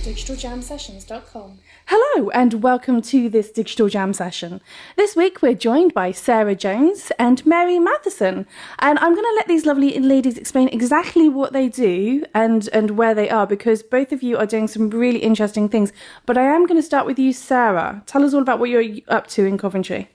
digitaljamsessions.com. Hello and welcome to this Digital Jam session. This week we're joined by Sarah Jones and Mary Matheson, and I'm going to let these lovely ladies explain exactly what they do and where they are, because both of you are doing some really interesting things. But I am going to start with you, Sarah. Tell us all about what you're up to in Coventry.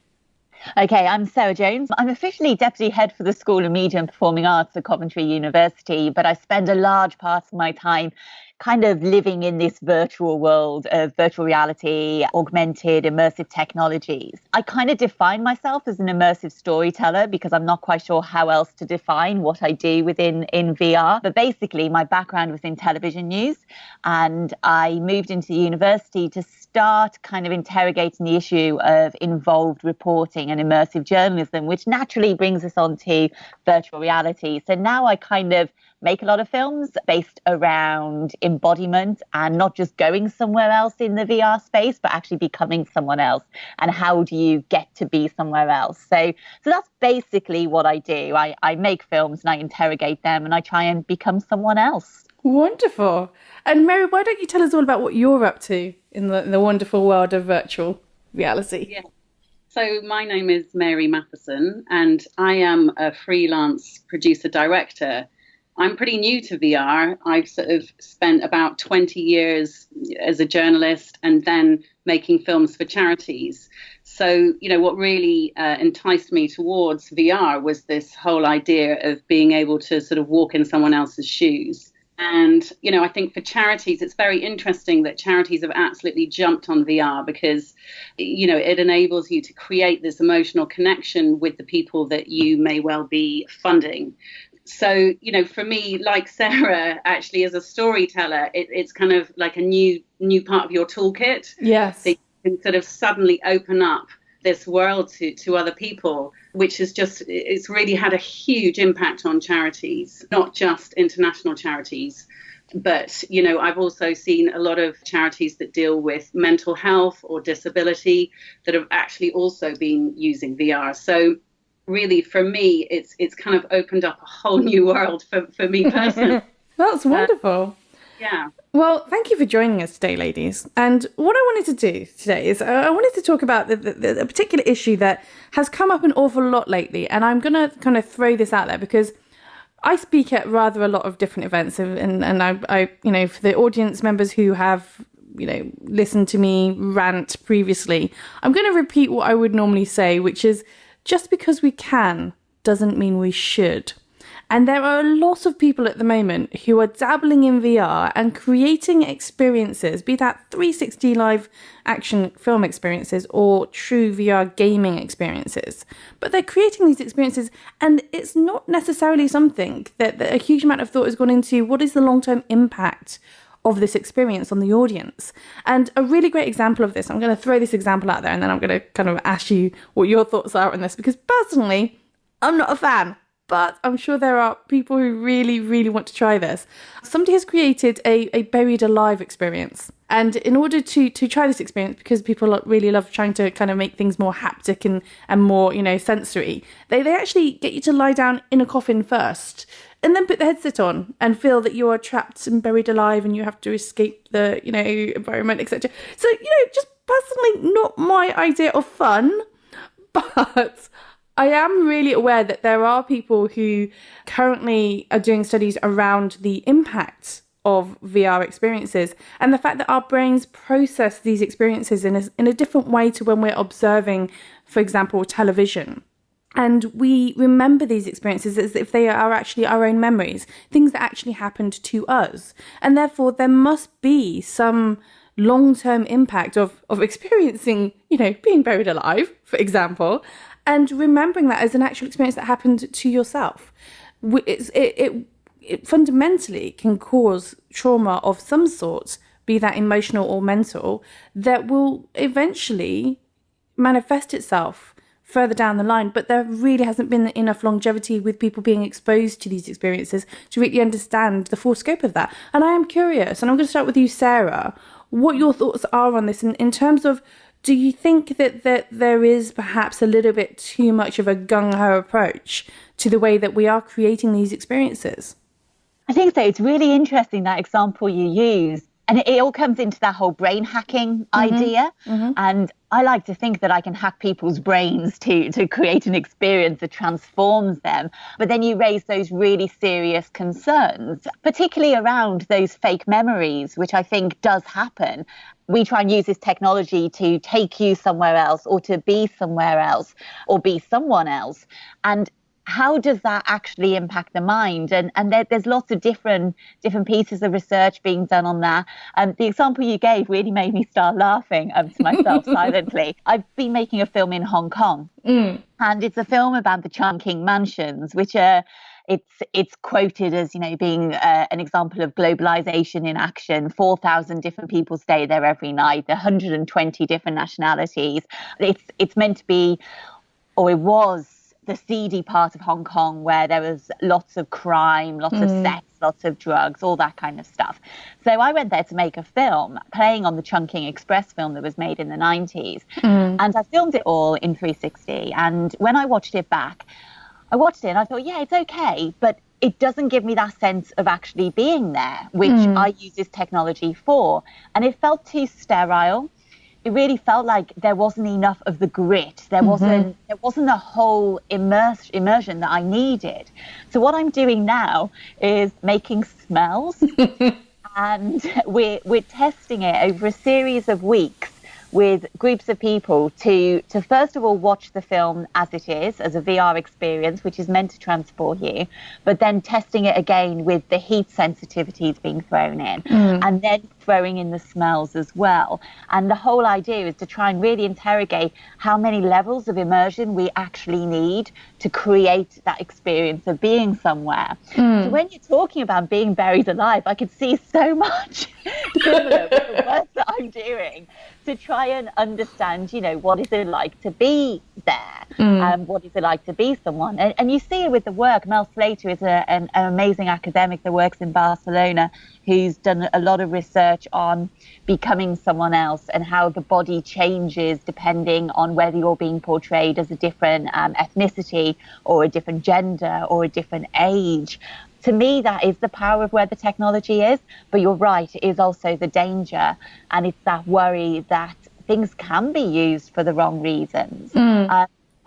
Okay, I'm Sarah Jones. I'm officially Deputy Head for the School of Media and Performing Arts at Coventry University, but I spend a large part of my time kind of living in this virtual world of virtual reality, augmented, immersive technologies. I kind of define myself as an immersive storyteller because I'm not quite sure how else to define what I do in VR. But basically, my background was in television news, and I moved into university to start kind of interrogating the issue of involved reporting and immersive journalism, which naturally brings us on to virtual reality. So now I kind of make a lot of films based around embodiment and not just going somewhere else in the VR space, but actually becoming someone else. And how do you get to be somewhere else? So that's basically what I do. I make films and I interrogate them and I try and become someone else. Wonderful. And Mary, why don't you tell us all about what you're up to in the wonderful world of virtual reality? Yeah. So my name is Mary Matheson and I am a freelance producer-director. I'm pretty new to VR. I've sort of spent about 20 years as a journalist and then making films for charities. So, what really enticed me towards VR was this whole idea of being able to sort of walk in someone else's shoes. And, I think for charities, it's very interesting that charities have absolutely jumped on VR because, it enables you to create this emotional connection with the people that you may well be funding. So, for me, like Sarah, actually, as a storyteller, it's kind of like a new part of your toolkit. Yes. That you can sort of suddenly open up this world to other people, which is it's really had a huge impact on charities, not just international charities. But, I've also seen a lot of charities that deal with mental health or disability that have actually also been using VR. So really, for me, it's kind of opened up a whole new world for me personally. That's wonderful. Yeah. Well, thank you for joining us today, ladies. And what I wanted to do today is I wanted to talk about the particular issue that has come up an awful lot lately. And I'm going to kind of throw this out there because I speak at rather a lot of different events. And I for the audience members who have listened to me rant previously, I'm going to repeat what I would normally say, which is, just because we can doesn't mean we should. And there are a lot of people at the moment who are dabbling in VR and creating experiences, be that 360 live action film experiences or true VR gaming experiences. But they're creating these experiences and it's not necessarily something that a huge amount of thought has gone into. What is the long-term impact of this experience on the audience? And a really great example of this, I'm going to throw this example out there and then I'm going to kind of ask you what your thoughts are on this, because personally, I'm not a fan, but I'm sure there are people who really, really want to try this. Somebody has created a buried alive experience. And in order to try this experience, because people really love trying to kind of make things more haptic and more, sensory, they actually get you to lie down in a coffin first and then put the headset on and feel that you are trapped and buried alive and you have to escape the, environment, etc. So, just personally not my idea of fun, but I am really aware that there are people who currently are doing studies around the impact of VR experiences and the fact that our brains process these experiences in a different way to when we're observing, for example, television. And we remember these experiences as if they are actually our own memories, things that actually happened to us. And therefore, there must be some long-term impact of experiencing, being buried alive, for example, and remembering that as an actual experience that happened to yourself. It fundamentally can cause trauma of some sort, be that emotional or mental, that will eventually manifest itself further down the line. But there really hasn't been enough longevity with people being exposed to these experiences to really understand the full scope of that. And I am curious, and I'm going to start with you, Sarah, what your thoughts are on this in terms of, do you think that there is perhaps a little bit too much of a gung-ho approach to the way that we are creating these experiences? I think so. It's really interesting, that example you used. And it all comes into that whole brain hacking idea. And I like to think that I can hack people's brains to create an experience that transforms them. But then you raise those really serious concerns, particularly around those fake memories, which I think does happen. We try and use this technology to take you somewhere else, or to be somewhere else, or be someone else. And how does that actually impact the mind? And there's lots of different pieces of research being done on that. The example you gave really made me start laughing to myself silently. I've been making a film in Hong Kong, and it's a film about the Chungking mansions, which are it's quoted as, being an example of globalization in action. 4,000 different people stay there every night. 120 different nationalities. It's meant to be, or it was, the seedy part of Hong Kong, where there was lots of crime, lots of sex, lots of drugs, all that kind of stuff. So I went there to make a film playing on the Chungking Express film that was made in the 90s. And I filmed it all in 360. And when I watched it back, I watched it and I thought, yeah, it's okay, but it doesn't give me that sense of actually being there, which I use this technology for. And it felt too sterile. It really felt like there wasn't enough of the grit. There wasn't the whole immersion that I needed. So what I'm doing now is making smells, and we're testing it over a series of weeks with groups of people to first of all watch the film as it is, as a VR experience, which is meant to transport you, but then testing it again with the heat sensitivities being thrown in, and then throwing in the smells as well. And the whole idea is to try and really interrogate how many levels of immersion we actually need to create that experience of being somewhere. So when you're talking about being buried alive, I could see so much similar with the work that I'm doing to try and understand, what is it like to be there? What is it like to be someone? And you see it with the work. Mel Slater is an amazing academic that works in Barcelona, who's done a lot of research on becoming someone else and how the body changes depending on whether you're being portrayed as a different ethnicity or a different gender or a different age. To me, that is the power of where the technology is. But you're right, it is also the danger. And it's that worry that things can be used for the wrong reasons.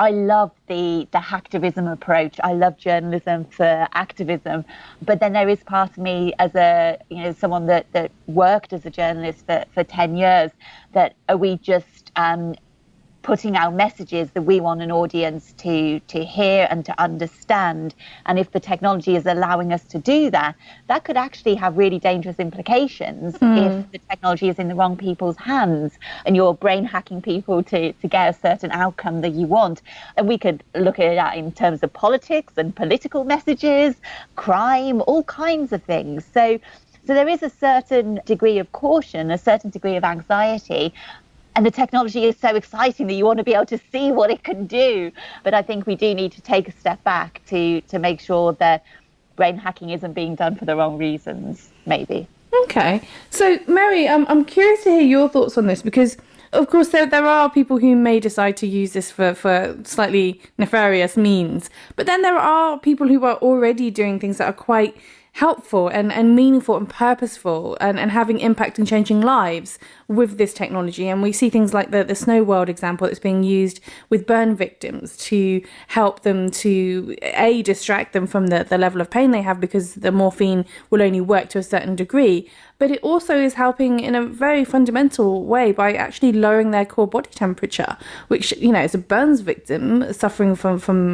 I love the hacktivism approach. I love journalism for activism. But then there is part of me as someone that worked as a journalist for 10 years, that are we just putting out messages that we want an audience to hear and to understand? And if the technology is allowing us to do that, that could actually have really dangerous implications if the technology is in the wrong people's hands and you're brain hacking people to get a certain outcome that you want. And we could look at that in terms of politics and political messages, crime, all kinds of things. So there is a certain degree of caution, a certain degree of anxiety. And the technology is so exciting that you want to be able to see what it can do. But I think we do need to take a step back to make sure that brain hacking isn't being done for the wrong reasons, maybe. Okay. So, Mary, I'm curious to hear your thoughts on this, because, of course, there are people who may decide to use this for slightly nefarious means. But then there are people who are already doing things that are quite helpful and meaningful and purposeful and having impact and changing lives with this technology. And we see things like the Snow World example that's being used with burn victims to help them to distract them from the level of pain they have, because the morphine will only work to a certain degree. But it also is helping in a very fundamental way by actually lowering their core body temperature, which, as a burns victim suffering from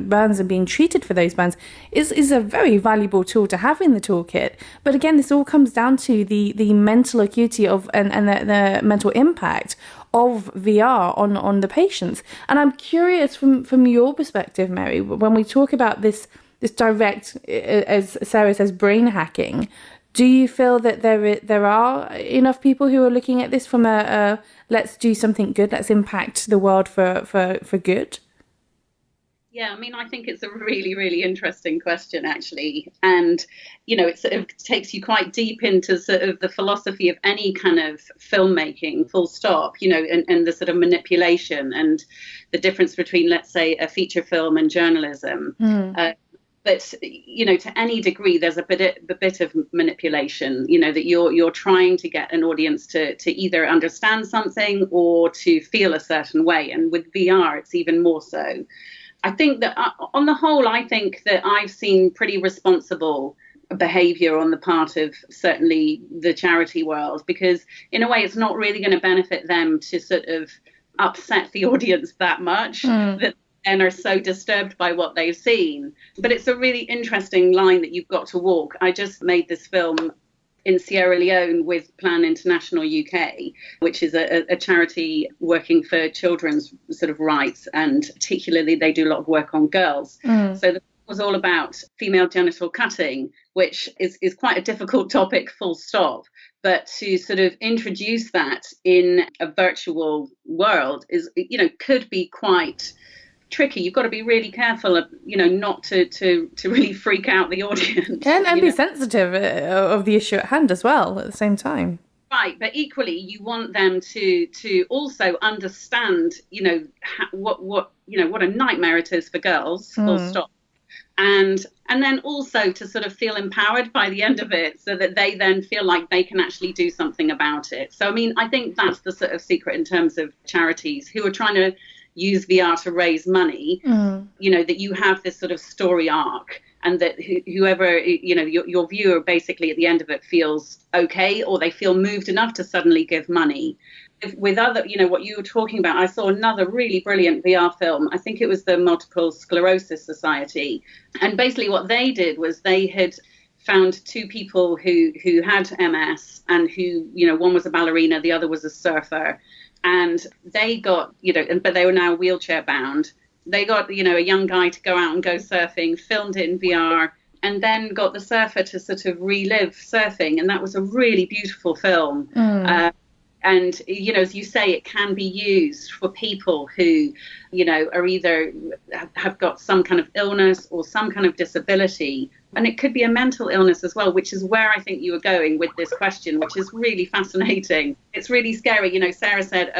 burns and being treated for those burns is a very valuable tool to have in the toolkit. But again, this all comes down to the mental acuity of and the mental impact of VR on the patients. And I'm curious from your perspective, Mary, when we talk about this direct, as Sarah says, brain hacking, do you feel that there are enough people who are looking at this from a let's do something good, let's impact the world for good? Yeah, I think it's a really, really interesting question, actually. And, it sort of takes you quite deep into sort of the philosophy of any kind of filmmaking, full stop, and the sort of manipulation and the difference between, let's say, a feature film and journalism. But to any degree, there's a bit of manipulation. That you're trying to get an audience to either understand something or to feel a certain way. And with VR, it's even more so. I think that on the whole, I think that I've seen pretty responsible behavior on the part of certainly the charity world, because in a way, it's not really going to benefit them to sort of upset the audience that much that and are so disturbed by what they've seen. But it's a really interesting line that you've got to walk. I just made this film in Sierra Leone with Plan International UK, which is a charity working for children's sort of rights, and particularly they do a lot of work on girls. So the film was all about female genital cutting, which is quite a difficult topic, full stop. But to sort of introduce that in a virtual world is, could be quite tricky. You've got to be really careful, not to really freak out the audience. And be sensitive of the issue at hand as well at the same time. Right, but equally, you want them to also understand, what a nightmare it is for girls, full stop. And then also to sort of feel empowered by the end of it, so that they then feel like they can actually do something about it. So, I mean, I think that's the sort of secret in terms of charities who are trying to use VR to raise money, that you have this sort of story arc, and that whoever, your viewer basically at the end of it feels okay, or they feel moved enough to suddenly give money. With other, what you were talking about, I saw another really brilliant VR film. I think it was the Multiple Sclerosis Society. And basically what they did was they had found two people who had MS, and who, one was a ballerina, the other was a surfer. And they got, but they were now wheelchair bound. They got, a young guy to go out and go surfing, filmed it in VR, and then got the surfer to sort of relive surfing. And that was a really beautiful film. And, as you say, it can be used for people who, are either have got some kind of illness or some kind of disability. And it could be a mental illness as well, which is where I think you were going with this question, which is really fascinating. It's really scary. Sarah said,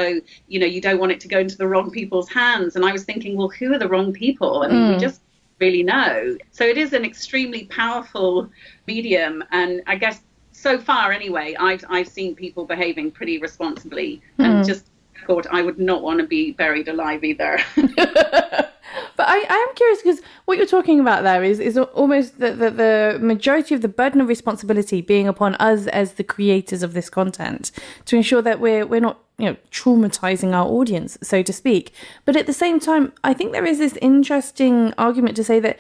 you don't want it to go into the wrong people's hands. And I was thinking, well, who are the wrong people? And we just really know. So it is an extremely powerful medium. And I guess so far, anyway, I've seen people behaving pretty responsibly, and just thought I would not want to be buried alive either. But I am curious, because what you're talking about there is almost the majority of the burden of responsibility being upon us as the creators of this content, to ensure that we're not traumatizing our audience, so to speak. But at the same time, I think there is this interesting argument to say that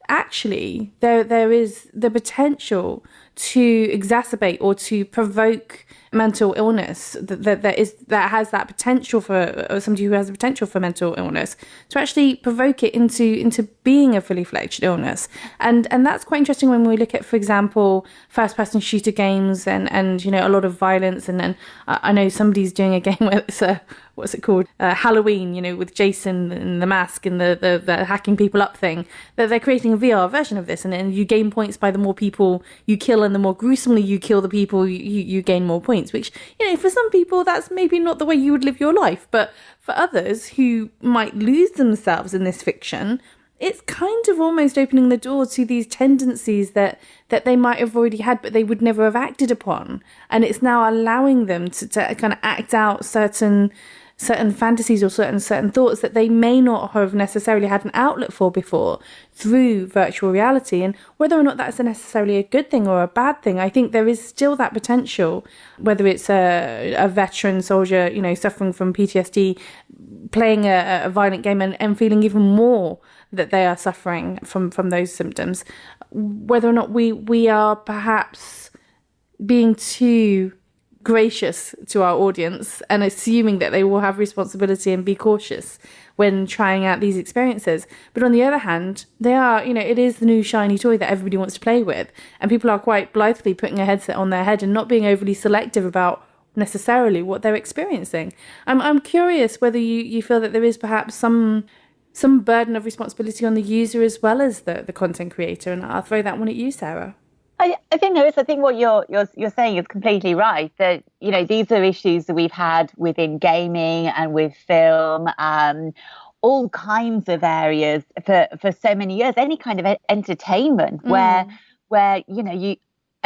actually there is the potential to exacerbate or to provoke mental illness, that has that potential for somebody who has the potential for mental illness, to actually provoke it into being a fully fledged illness. And that's quite interesting when we look at, for example, first person shooter games and a lot of violence. And then I know somebody's doing a game where it's what's it called? Halloween, with Jason and the mask and the hacking people up thing. They're creating a VR version of this, and you gain points by the more people you kill, and the more gruesomely you kill the people, you gain more points. Which, for some people, that's maybe not the way you would live your life. But for others who might lose themselves in this fiction, it's kind of almost opening the door to these tendencies that they might have already had, but they would never have acted upon. And it's now allowing them to kind of act out certain fantasies or certain thoughts that they may not have necessarily had an outlet for before through virtual reality. And whether or not that's necessarily a good thing or a bad thing, I think there is still that potential, whether it's a veteran soldier, suffering from PTSD, playing a violent game and feeling even more that they are suffering from those symptoms, whether or not we are perhaps being too gracious to our audience and assuming that they will have responsibility and be cautious when trying out these experiences. But on the other hand, they are, it is the new shiny toy that everybody wants to play with, and people are quite blithely putting a headset on their head and not being overly selective about necessarily what they're experiencing. I'm curious whether you feel that there is perhaps some burden of responsibility on the user as well as the content creator, and I'll throw that one at you, Sarah. I think there is. I think what you're saying is completely right. That these are issues that we've had within gaming and with film, all kinds of areas for so many years, any kind of entertainment where I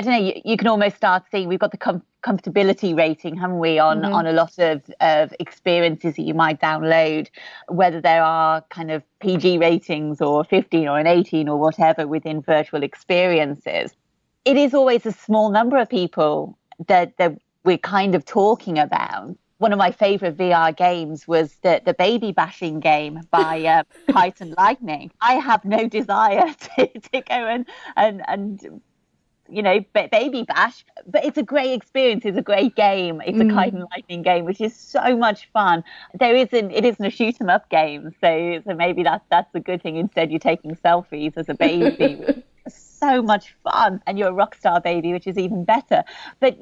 don't know, you can almost start seeing we've got the comfortability rating, haven't we, on a lot of experiences that you might download, whether there are kind of PG ratings or 15 or an 18 or whatever within virtual experiences. It is always a small number of people that we're kind of talking about. One of my favorite VR games was the baby bashing game by Kite and Lightning. I have no desire to go and baby bash, but it's a great experience. It's a great game. It's a Kite and Lightning game, which is so much fun. It isn't a shoot 'em up game, so maybe that's a good thing. Instead, you're taking selfies as a baby. So much fun, and you're a rock star baby, which is even better. But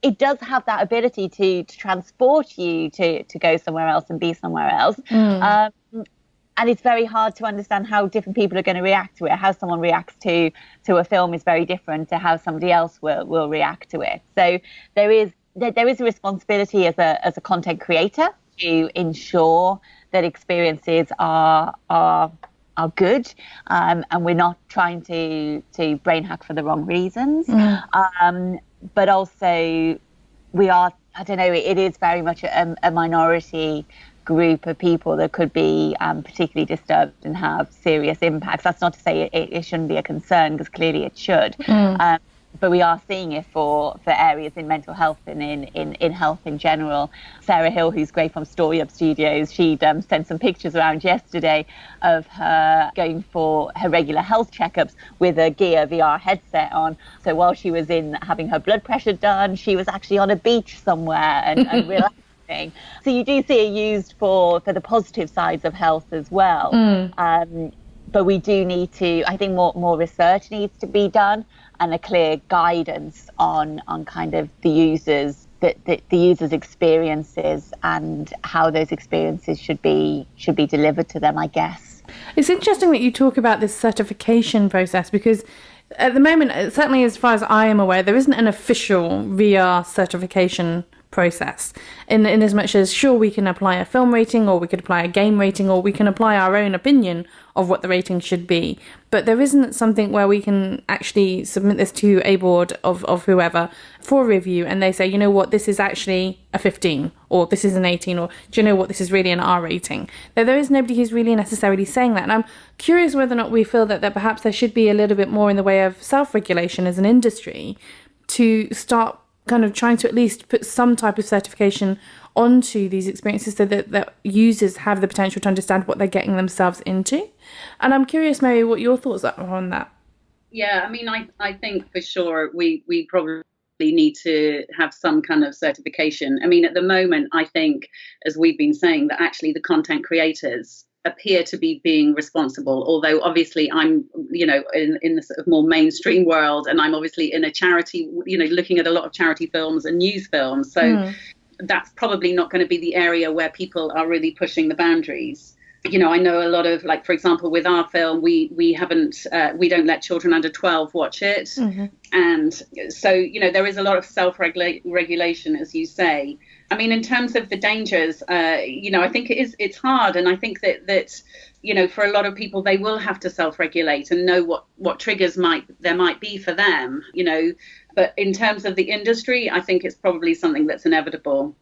it does have that ability to transport you to go somewhere else and be somewhere else. And it's very hard to understand how different people are going to react to it. How someone reacts to a film is very different to how somebody else will react to it. So there is a responsibility as a content creator to ensure that experiences are good, and we're not trying to brain hack for the wrong reasons. But also we are, I don't know, it is very much a minority group of people that could be particularly disturbed and have serious impacts. That's not to say it shouldn't be a concern, because clearly it should. But we are seeing it for areas in mental health and in health in general. Sarah Hill, who's great from Story Up Studios, she'd sent some pictures around yesterday of her going for her regular health checkups with a Gear VR headset on. So while she was having her blood pressure done, she was actually on a beach somewhere and relaxing. So you do see it used for the positive sides of health as well. But we do need to, I think more research needs to be done, and a clear guidance on kind of the users' experiences and how those experiences should be delivered to them, I guess. It's interesting that you talk about this certification process, because at the moment, certainly as far as I am aware, there isn't an official VR certification process in as much as, sure, we can apply a film rating, or we could apply a game rating, or we can apply our own opinion of what the rating should be, but there isn't something where we can actually submit this to a board of whoever for review, and they say, you know what, this is actually a 15, or this is an 18, or do you know what, this is really an R rating. There is nobody who's really necessarily saying that, and I'm curious whether or not we feel that perhaps there should be a little bit more in the way of self-regulation as an industry to start kind of trying to at least put some type of certification onto these experiences, so that users have the potential to understand what they're getting themselves into. And I'm curious, Mary, what your thoughts are on that. Yeah, I mean, I think for sure we probably need to have some kind of certification. I mean, at the moment, I think, as we've been saying, that actually the content creators appear to be being responsible, although obviously I'm in the sort of more mainstream world, and I'm obviously in a charity, looking at a lot of charity films and news films, so that's probably not going to be the area where people are really pushing the boundaries. I know a lot of, like, for example, with our film, we don't let children under 12 watch it. And so, there is a lot of self-regulation, as you say. I mean, in terms of the dangers, I think it's hard. And I think that for a lot of people, they will have to self-regulate and know what triggers there might be for them, But in terms of the industry, I think it's probably something that's inevitable.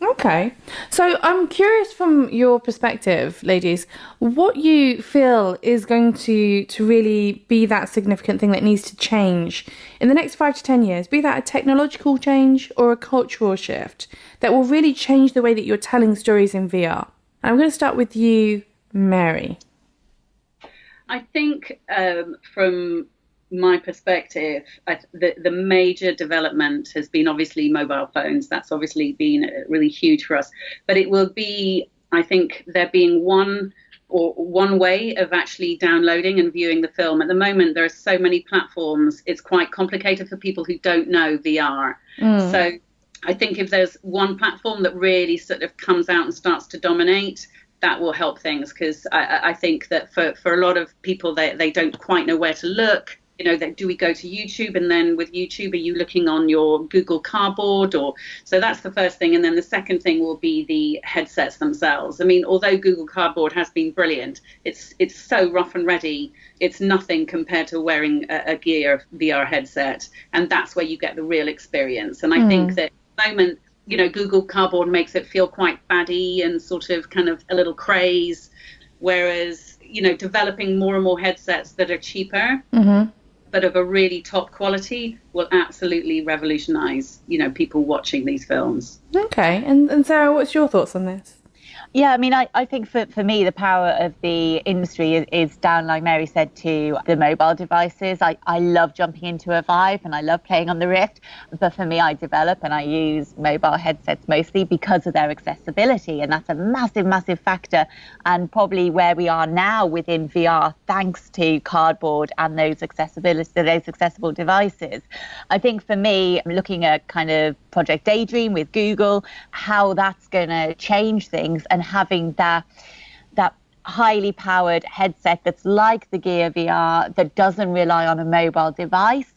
Okay. So I'm curious, from your perspective, ladies, what you feel is going to really be that significant thing that needs to change in the next 5 to 10 years, be that a technological change or a cultural shift that will really change the way that you're telling stories in VR. I'm going to start with you, Mary. I think from my perspective, the major development has been obviously mobile phones. That's obviously been really huge for us. But it will be, I think, there being one way of actually downloading and viewing the film. At the moment, there are so many platforms. It's quite complicated for people who don't know VR. So I think if there's one platform that really sort of comes out and starts to dominate, that will help things, because I think that for a lot of people, they don't quite know where to look. that do we go to YouTube, and then with YouTube, are you looking on your Google Cardboard? Or so that's the first thing. And then the second thing will be the headsets themselves. I mean, although Google Cardboard has been brilliant, it's so rough and ready. It's nothing compared to wearing a Gear VR headset, and that's where you get the real experience. And I think that at the moment, Google Cardboard makes it feel quite baddie and sort of kind of a little craze, whereas developing more and more headsets that are cheaper. But of a really top quality will absolutely revolutionize, people watching these films. Okay. And Sarah, what's your thoughts on this? Yeah, I mean, I think for me, the power of the industry is down, like Mary said, to the mobile devices. I love jumping into a Vive and I love playing on the Rift. But for me, I develop and I use mobile headsets mostly because of their accessibility. And that's a massive, massive factor. And probably where we are now within VR, thanks to Cardboard and those accessible devices. I think for me, looking at kind of Project Daydream with Google, how that's going to change things, and having that highly powered headset that's like the Gear VR that doesn't rely on a mobile device,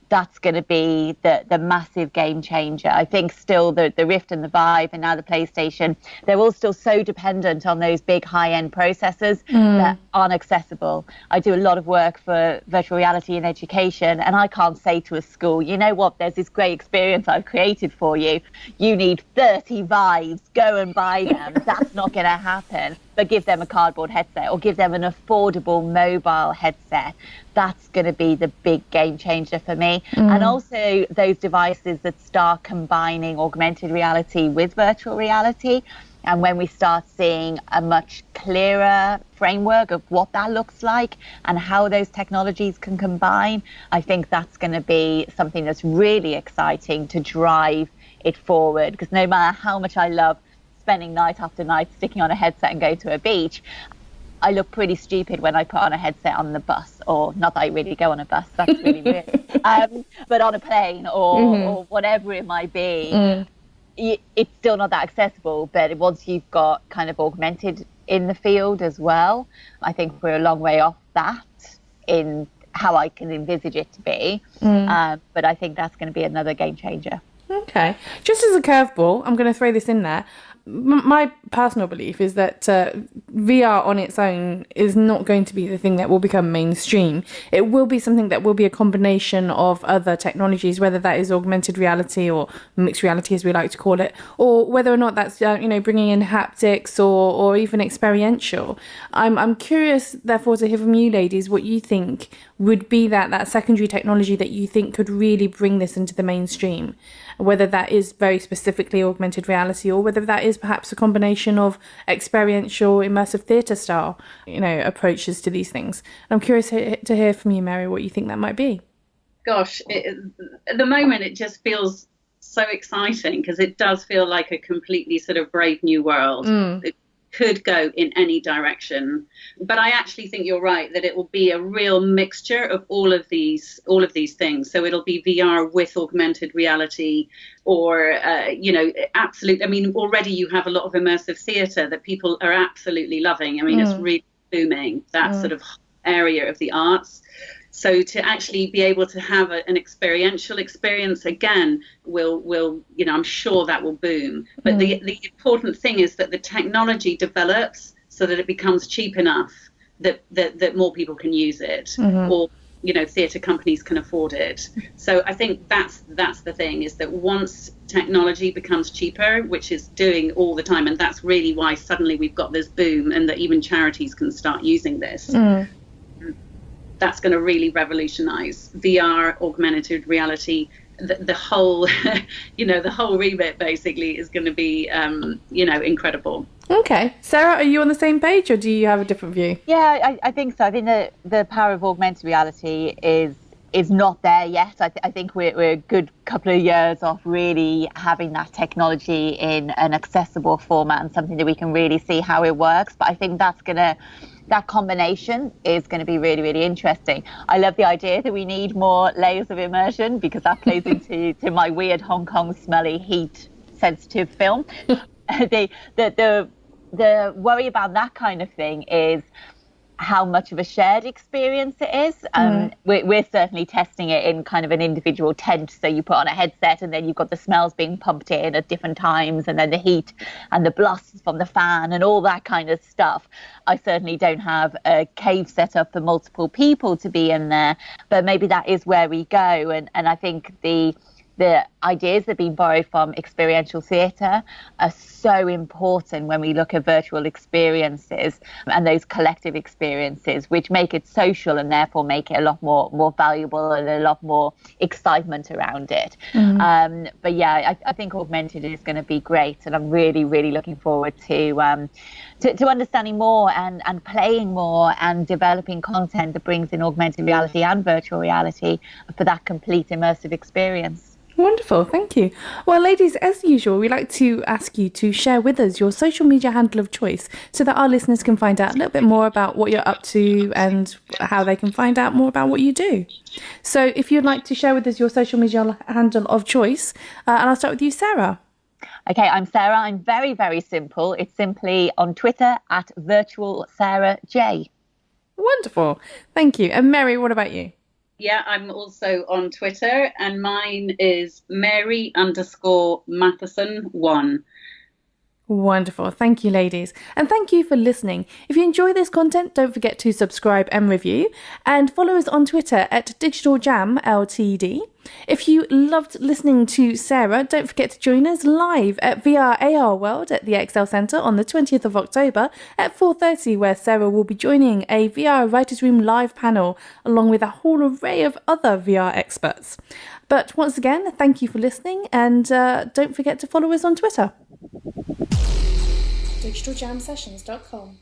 that's going to be the massive game changer. I think still the Rift and the Vive and now the PlayStation, they're all still so dependent on those big high-end processors that aren't accessible. I do a lot of work for virtual reality in education, and I can't say to a school, you know what, there's this great experience I've created for you. You need 30 Vives, go and buy them. That's not going to happen. But give them a Cardboard headset or give them an affordable mobile headset. That's going to be the big game changer for me. And also those devices that start combining augmented reality with virtual reality. And when we start seeing a much clearer framework of what that looks like and how those technologies can combine, I think that's going to be something that's really exciting to drive it forward. Because no matter how much I love spending night after night sticking on a headset and going to a beach, I look pretty stupid when I put on a headset on the bus, or not that I really go on a bus, that's really weird, but on a plane or whatever it might be, it's still not that accessible. But once you've got kind of augmented in the field as well, I think we're a long way off that in how I can envisage it to be. But I think that's going to be another game changer. Okay. Just as a curveball, I'm going to throw this in there. My personal belief is that VR on its own is not going to be the thing that will become mainstream. It will be something that will be a combination of other technologies, whether that is augmented reality or mixed reality, as we like to call it, or whether or not that's bringing in haptics or even experiential. I'm curious, therefore, to hear from you ladies what you think would be that secondary technology that you think could really bring this into the mainstream, whether that is very specifically augmented reality or whether that is perhaps a combination of experiential immersive theatre style approaches to these things. I'm curious to hear from you, Mary, what you think that might be. Gosh, at the moment it just feels so exciting because it does feel like a completely sort of brave new world. It could go in any direction, but I actually think you're right that it will be a real mixture of all of these things. So it'll be VR with augmented reality, or absolutely. I mean, already you have a lot of immersive theatre that people are absolutely loving. I mean, it's really booming, that sort of area of the arts. So to actually be able to have an experiential experience again will I'm sure that will boom. But the important thing is that the technology develops so that it becomes cheap enough that more people can use it, or theatre companies can afford it. So I think that's the thing, is that once technology becomes cheaper, which is doing all the time, and that's really why suddenly we've got this boom and that even charities can start using this. That's going to really revolutionize VR, augmented reality. The whole, the whole remit basically is going to be, incredible. Okay. Sarah, are you on the same page or do you have a different view? Yeah, I think so. I think the power of augmented reality is not there yet. I think we're a good couple of years off really having that technology in an accessible format and something that we can really see how it works. But I think that combination is going to be really, really interesting. I love the idea that we need more layers of immersion because that plays into my weird Hong Kong smelly heat sensitive film. The worry about that kind of thing is how much of a shared experience it is. We're certainly testing it in kind of an individual tent. So you put on a headset and then you've got the smells being pumped in at different times, and then the heat and the blasts from the fan and all that kind of stuff. I certainly don't have a cave set up for multiple people to be in there, but maybe that is where we go. And I think the ideas that have been borrowed from experiential theatre are so important when we look at virtual experiences and those collective experiences, which make it social and therefore make it a lot more valuable and a lot more excitement around it. But yeah, I think augmented is going to be great, and I'm really, really looking forward to understanding more and playing more and developing content that brings in augmented reality and virtual reality for that complete immersive experience. Wonderful, thank you. Well, ladies, as usual, we like to ask you to share with us your social media handle of choice so that our listeners can find out a little bit more about what you're up to and how they can find out more about what you do. So if you'd like to share with us your social media handle of choice, and I'll start with you, Sarah. Okay, I'm Sarah. I'm very, very simple. It's simply on Twitter at virtual Sarah J. Wonderful, thank you. And Mary, what about you? Yeah, I'm also on Twitter, and mine is Mary_Matheson1. Wonderful. Thank you, ladies. And thank you for listening. If you enjoy this content, don't forget to subscribe and review, and follow us on Twitter at Digital Jam Ltd. If you loved listening to Sarah, don't forget to join us live at VR AR World at the XL Centre on the 20th of October at 4:30, where Sarah will be joining a VR Writers' Room live panel along with a whole array of other VR experts. But once again, thank you for listening, and don't forget to follow us on Twitter. DigitalJamSessions.com